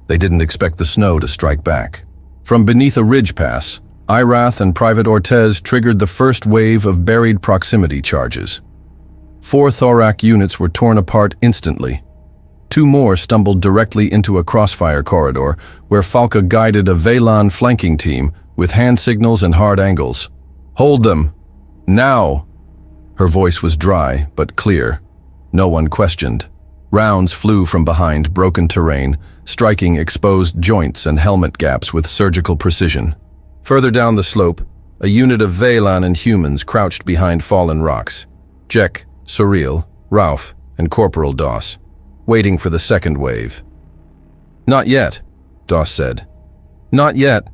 They didn't expect the snow to strike back. From beneath a ridge pass, Irath and Private Ortez triggered the first wave of buried proximity charges. 4 thorac units were torn apart instantly. 2 more stumbled directly into a crossfire corridor where Falca guided a Veylan flanking team with hand signals and hard angles. "Hold them! Now!" Her voice was dry but clear. No one questioned. Rounds flew from behind broken terrain, striking exposed joints and helmet gaps with surgical precision. Further down the slope, a unit of Veylan and humans crouched behind fallen rocks. Jek, Surreal, Ralph, and Corporal Doss, waiting for the second wave. "Not yet," Doss said. "Not yet."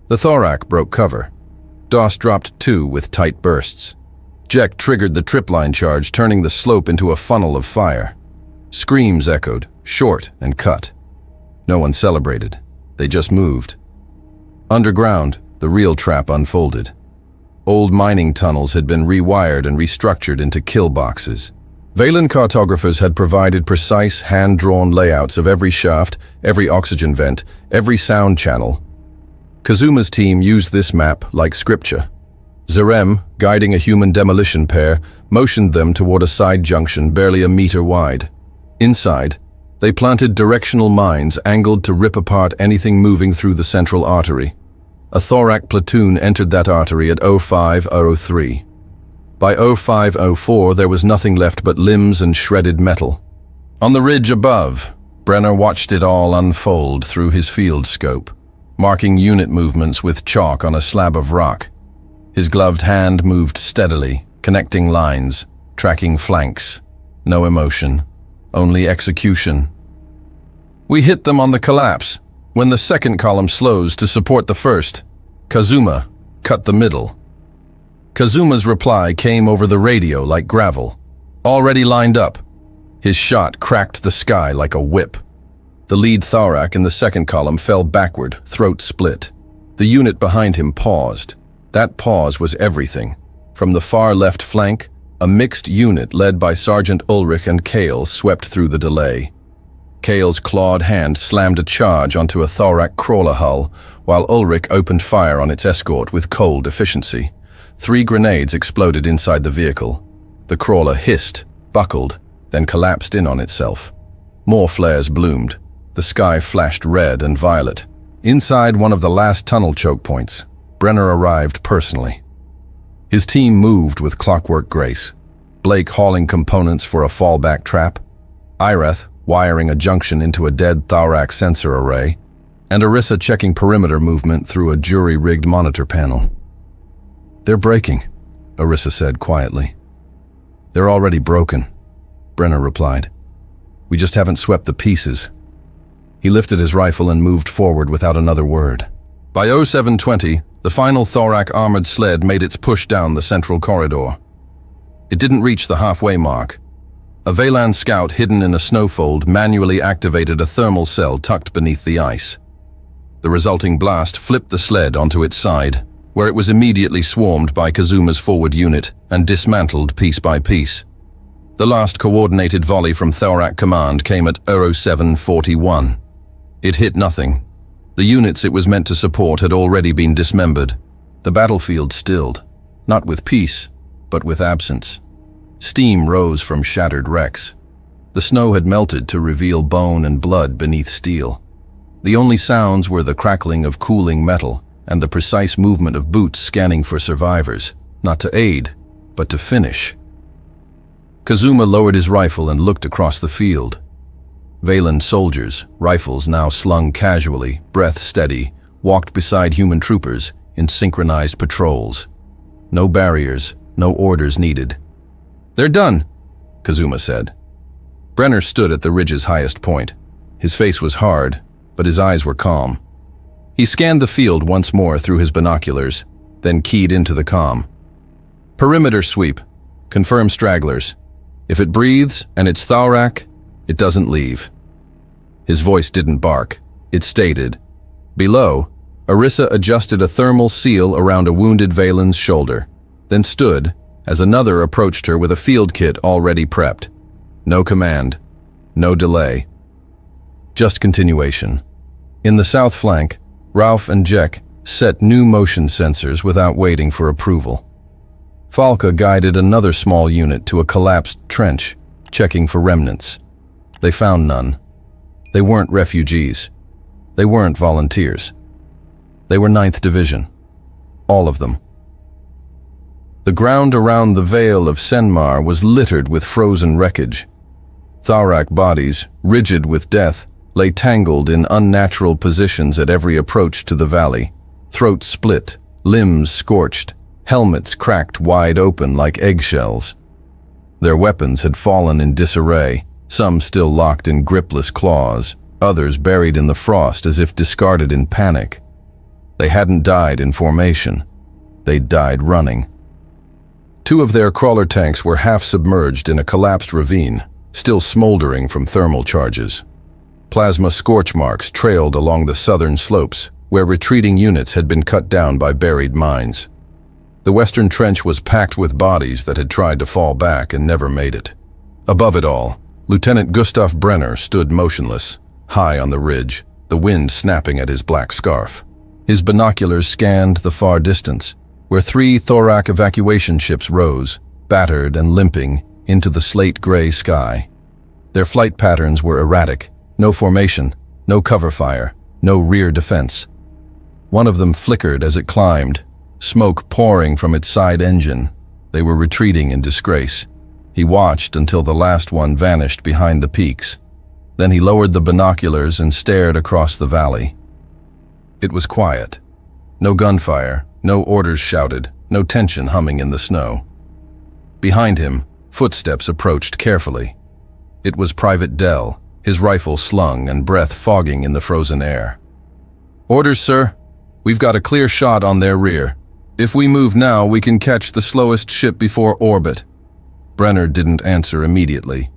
The thorac broke cover. Doss dropped 2 with tight bursts. Jek triggered the tripline charge, turning the slope into a funnel of fire. Screams echoed, short and cut. No one celebrated. They just moved. Underground, the real trap unfolded. Old mining tunnels had been rewired and restructured into kill boxes. Veylan cartographers had provided precise, hand-drawn layouts of every shaft, every oxygen vent, every sound channel. Kazuma's team used this map like scripture. Zarem, guiding a human demolition pair, motioned them toward a side junction barely a meter wide. Inside, they planted directional mines angled to rip apart anything moving through the central artery. A thorac platoon entered that artery at 0503. By 0504, there was nothing left but limbs and shredded metal. On the ridge above, Brenner watched it all unfold through his field scope, marking unit movements with chalk on a slab of rock. His gloved hand moved steadily, connecting lines, tracking flanks. No emotion, only execution. "We hit them on the collapse. When the second column slows to support the first, Kazuma, cut the middle." Kazuma's reply came over the radio like gravel. "Already lined up." His shot cracked the sky like a whip. The lead thorac in the second column fell backward, throat split. The unit behind him paused. That pause was everything. From the far left flank, a mixed unit led by Sergeant Ulrich and Kale swept through the delay. Kale's clawed hand slammed a charge onto a thorac crawler hull, while Ulrich opened fire on its escort with cold efficiency. 3 grenades exploded inside the vehicle. The crawler hissed, buckled, then collapsed in on itself. More flares bloomed. The sky flashed red and violet. Inside one of the last tunnel choke points, Brenner arrived personally. His team moved with clockwork grace. Blake hauling components for a fallback trap, Irath wiring a junction into a dead thorac sensor array, and Arissa checking perimeter movement through a jury-rigged monitor panel. "They're breaking," Arissa said quietly. "They're already broken," Brenner replied. "We just haven't swept the pieces." He lifted his rifle and moved forward without another word. By 0720, the final thorac armored sled made its push down the central corridor. It didn't reach the halfway mark. A Veylan scout hidden in a snowfold manually activated a thermal cell tucked beneath the ice. The resulting blast flipped the sled onto its side, where it was immediately swarmed by Kazuma's forward unit and dismantled piece by piece. The last coordinated volley from Thorac Command came at 0741. It hit nothing. The units it was meant to support had already been dismembered. The battlefield stilled, not with peace, but with absence. Steam rose from shattered wrecks. The snow had melted to reveal bone and blood beneath steel. The only sounds were the crackling of cooling metal and the precise movement of boots scanning for survivors, not to aid, but to finish. Kazuma lowered his rifle and looked across the field. Veylan soldiers, rifles now slung casually, breath steady, walked beside human troopers in synchronized patrols. No barriers, no orders needed. "They're done," Kazuma said. Brenner stood at the ridge's highest point. His face was hard, but his eyes were calm. He scanned the field once more through his binoculars, then keyed into the comm. "Perimeter sweep. Confirm stragglers. If it breathes and it's thorac, it doesn't leave." His voice didn't bark. It stated. Below, Arissa adjusted a thermal seal around a wounded Veylan's shoulder, then stood as another approached her with a field kit already prepped. No command, no delay. Just continuation. In the south flank, Ralph and Jek, set new motion sensors without waiting for approval. Falca guided another small unit to a collapsed trench, checking for remnants. They found none. They weren't refugees. They weren't volunteers. They were 9th Division. All of them. The ground around the Vale of Senmar was littered with frozen wreckage. Thorak bodies, rigid with death, lay tangled in unnatural positions at every approach to the valley. Throats split, limbs scorched, helmets cracked wide open like eggshells. Their weapons had fallen in disarray, some still locked in gripless claws, others buried in the frost as if discarded in panic. They hadn't died in formation. They'd died running. 2 of their crawler tanks were half submerged in a collapsed ravine, still smoldering from thermal charges. Plasma scorch marks trailed along the southern slopes, where retreating units had been cut down by buried mines. The western trench was packed with bodies that had tried to fall back and never made it. Above it all, Lieutenant Gustav Brenner stood motionless, high on the ridge, the wind snapping at his black scarf. His binoculars scanned the far distance, where 3 Thorak evacuation ships rose, battered and limping, into the slate-gray sky. Their flight patterns were erratic, no formation, no cover fire, no rear defense. One of them flickered as it climbed, smoke pouring from its side engine. They were retreating in disgrace. He watched until the last one vanished behind the peaks. Then he lowered the binoculars and stared across the valley. It was quiet. No gunfire, no orders shouted, no tension humming in the snow. Behind him, footsteps approached carefully. It was Private Dell, his rifle slung and breath fogging in the frozen air. "Orders, sir. We've got a clear shot on their rear. If we move now, we can catch the slowest ship before orbit." Brenner didn't answer immediately.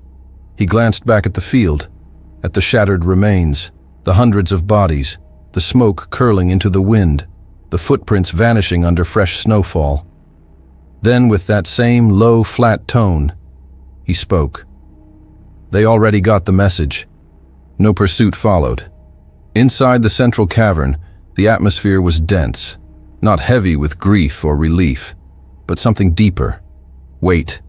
He glanced back at the field, at the shattered remains, the hundreds of bodies, the smoke curling into the wind, the footprints vanishing under fresh snowfall. Then, with that same low, flat tone, he spoke. They already got the message. No pursuit followed. Inside the central cavern, the atmosphere was dense, not heavy with grief or relief, but something deeper. Weight,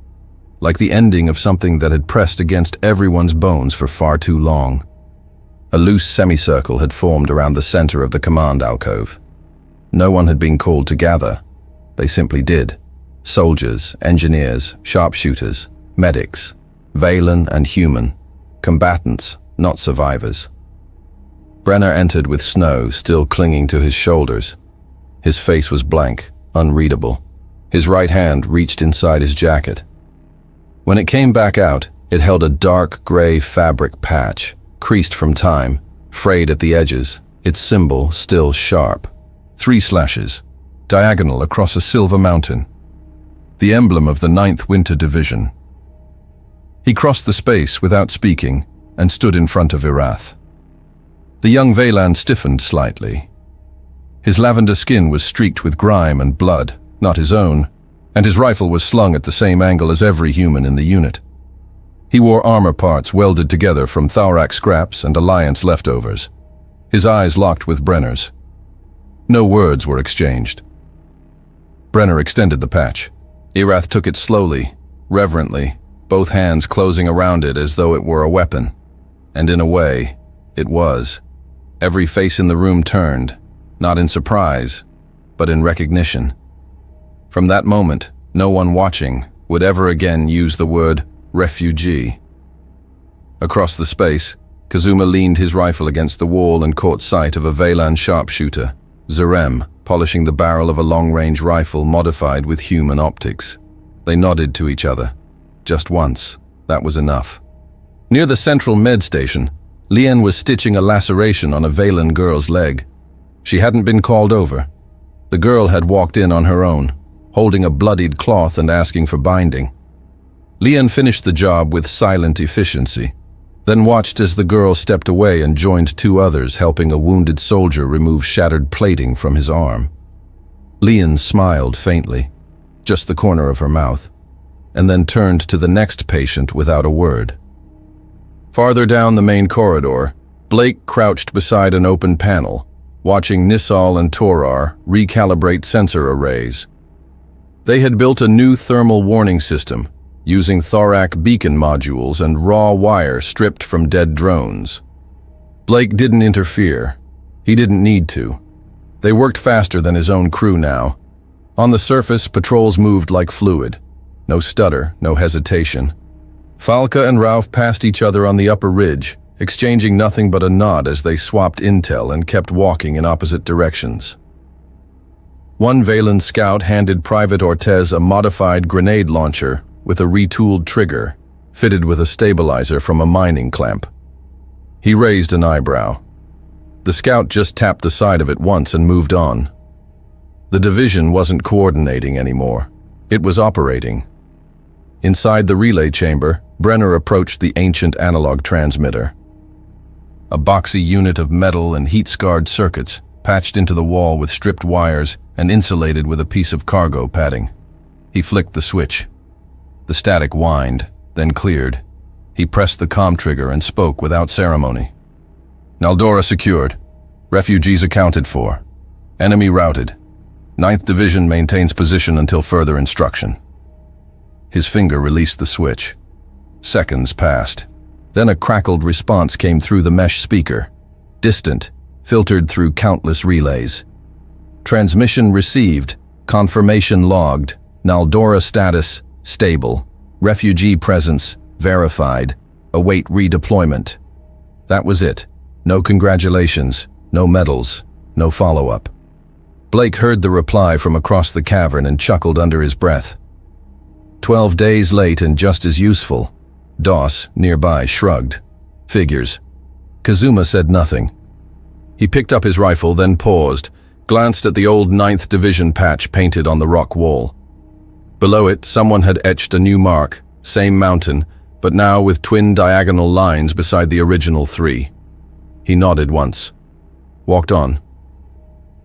like the ending of something that had pressed against everyone's bones for far too long. A loose semicircle had formed around the center of the command alcove. No one had been called to gather. They simply did. Soldiers, engineers, sharpshooters, medics, Valen and human, combatants, not survivors. Brenner entered with snow still clinging to his shoulders. His face was blank, unreadable. His right hand reached inside his jacket. When it came back out, it held a dark gray fabric patch, creased from time, frayed at the edges, its symbol still sharp. 3 slashes, diagonal across a silver mountain. The emblem of the 9th Winter Division. He crossed the space without speaking and stood in front of Irath. The young Valan stiffened slightly. His lavender skin was streaked with grime and blood, not his own, and his rifle was slung at the same angle as every human in the unit. He wore armor parts welded together from Thorak scraps and Alliance leftovers. His eyes locked with Brenner's. No words were exchanged. Brenner extended the patch. Irath took it slowly, reverently, both hands closing around it as though it were a weapon. And in a way, it was. Every face in the room turned, not in surprise, but in recognition. From that moment, no one watching would ever again use the word refugee. Across the space, Kazuma leaned his rifle against the wall and caught sight of a Valan sharpshooter, Zarem, polishing the barrel of a long-range rifle modified with human optics. They nodded to each other. Just once, that was enough. Near the central med station, Lien was stitching a laceration on a Valan girl's leg. She hadn't been called over. The girl had walked in on her own, holding a bloodied cloth and asking for binding. Lien finished the job with silent efficiency, then watched as the girl stepped away and joined 2 others helping a wounded soldier remove shattered plating from his arm. Lien smiled faintly, just the corner of her mouth, and then turned to the next patient without a word. Farther down the main corridor, Blake crouched beside an open panel, watching Nisal and Torar recalibrate sensor arrays. They had built a new thermal warning system, using thorac beacon modules and raw wire stripped from dead drones. Blake didn't interfere. He didn't need to. They worked faster than his own crew now. On the surface, patrols moved like fluid. No stutter, no hesitation. Falca and Ralph passed each other on the upper ridge, exchanging nothing but a nod as they swapped intel and kept walking in opposite directions. One Valen scout handed Private Ortez a modified grenade launcher with a retooled trigger, fitted with a stabilizer from a mining clamp. He raised an eyebrow. The scout just tapped the side of it once and moved on. The division wasn't coordinating anymore. It was operating. Inside the relay chamber, Brenner approached the ancient analog transmitter. A boxy unit of metal and heat-scarred circuits, patched into the wall with stripped wires and insulated with a piece of cargo padding. He flicked the switch. The static whined, then cleared. He pressed the comm trigger and spoke without ceremony. Naldora secured. Refugees accounted for. Enemy routed. 9th Division maintains position until further instruction. His finger released the switch. Seconds passed. Then a crackled response came through the mesh speaker. Distant, filtered through countless relays. Transmission received. Confirmation logged. Naldora status, stable. Refugee presence, verified. Await redeployment. That was it. No congratulations, no medals, no follow-up. Blake heard the reply from across the cavern and chuckled under his breath. 12 days late and just as useful. Doss, nearby, shrugged. Figures. Kazuma said nothing. He picked up his rifle, then paused, glanced at the old 9th Division patch painted on the rock wall. Below it, someone had etched a new mark, same mountain, but now with twin diagonal lines beside the original 3. He nodded once. Walked on.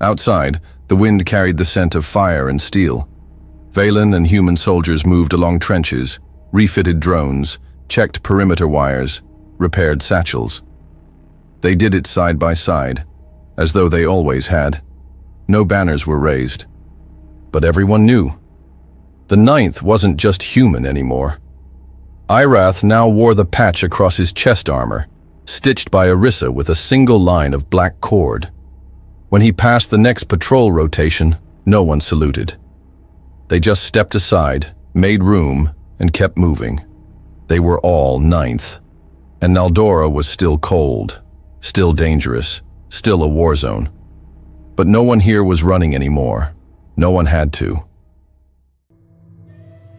Outside, the wind carried the scent of fire and steel. Valen and human soldiers moved along trenches, refitted drones, checked perimeter wires, repaired satchels. They did it side by side, as though they always had. No banners were raised. But everyone knew. The 9th wasn't just human anymore. Irath now wore the patch across his chest armor, stitched by Arissa with a single line of black cord. When he passed the next patrol rotation, no one saluted. They just stepped aside, made room, and kept moving. They were all 9th. And Naldora was still cold, still dangerous, still a war zone. But no one here was running anymore. No one had to.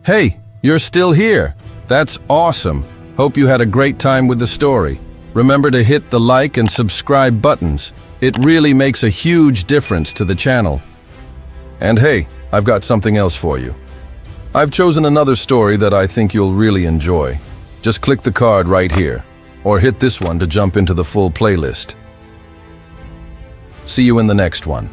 Hey, you're still here. That's awesome. Hope you had a great time with the story. Remember to hit the like and subscribe buttons. It really makes a huge difference to the channel. And hey, I've got something else for you. I've chosen another story that I think you'll really enjoy. Just click the card right here, or hit this one to jump into the full playlist. See you in the next one.